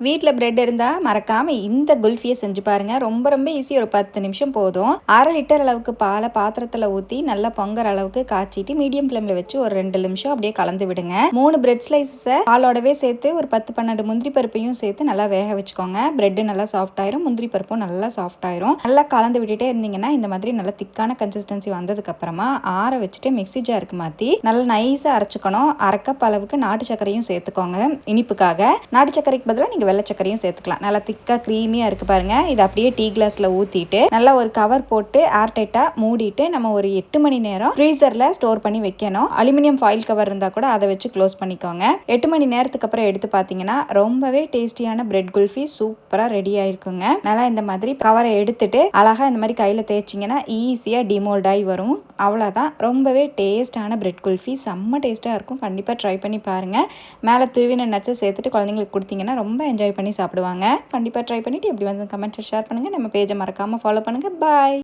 வீட்டில் பிரெட் இருந்தால் மறக்காமல் இந்த குல்ஃபியை செஞ்சு பாருங்கள். ரொம்ப ரொம்ப ஈஸி. ஒரு 10 நிமிஷம் போதும். 1/2 லிட்டர் அளவுக்கு பாலை பாத்திரத்தில் ஊற்றி நல்லா பொங்குற அளவுக்கு காய்ச்சிட்டு மீடியம் ஃப்ளேமில் வச்சு ஒரு 2 நிமிஷம் அப்படியே கலந்து விடுங்க. 3 பிரெட் ஸ்லைஸை பாலோடவே சேர்த்து ஒரு 10-12 முந்திரி பருப்பையும் சேர்த்து நல்லா வேக வச்சுக்கோங்க. பிரெட்டு நல்லா சாஃப்ட் ஆயிரும், முந்திரி பருப்பும் நல்லா சாஃப்ட் ஆயிரும். நல்லா கலந்து விட்டுட்டே இருந்தீங்கன்னா இந்த மாதிரி நல்லா திக்கான கன்சிஸ்டன்சி வந்ததுக்கு அப்புறமா ஆற வச்சுட்டு மிக்ஸி ஜாருக்கு மாற்றி நல்லா நைஸாக அரைச்சிக்கணும். 1/2 கப் அளவுக்கு நாட்டு சர்க்கரையும் சேர்த்துக்கோங்க. இனிப்புக்காக நாட்டு சர்க்கரைக்கு பதிலாக நீங்கள் வெள்ளை சர்க்கரையும் சேர்த்துக்கலாம். நல்லா திக்கா க்ரீமியா இருக்கு பாருங்க. இது அப்படியே டீ கிளாஸ்ல ஊத்திட்டு நல்லா ஒரு கவர் போட்டு ஏர் டைட்டா மூடிட்டு நம்ம ஒரு 8 மணி நேரம் ஃப்ரீசர்ல ஸ்டோர் பண்ணி வைக்கணும். அலுமினியம் ஃபாயில் கவர் இருந்தா கூட அதை வச்சு க்ளோஸ் பண்ணிக்கோங்க. 8 மணி நேரத்துக்கு அப்புறம் எடுத்து பார்த்தீங்கன்னா ரொம்பவே டேஸ்டியான பிரெட் குல்ஃபி சூப்பரா ரெடி ஆயிருக்குங்க. நல்லா இந்த மாதிரி கவரை எடுத்துட்டு அழகா இந்த மாதிரி கையில தேய்ச்சிங்கன்னா ஈஸியா டிமோல்ட் ஆகி வரும். அவ்வளோதான். ரொம்பவே டேஸ்டான பிரெட் குல்ஃபி செம்ம டேஸ்டா இருக்கும். கண்டிப்பா ட்ரை பண்ணி பாருங்க. மேலே துருவின நட்ஸை சேர்த்துட்டு குழந்தைங்களுக்கு கொடுத்தீங்கன்னா ரொம்ப என்ஜாய் பண்ணி சாப்பிடுவாங்க. கண்டிப்பாக ட்ரை பண்ணிவிட்டு எப்படி வந்து கமெண்ட்ஸை ஷேர் பண்ணுங்கள். நம்ம பேஜை மறக்காமல் ஃபாலோ பண்ணுங்கள். பாய்.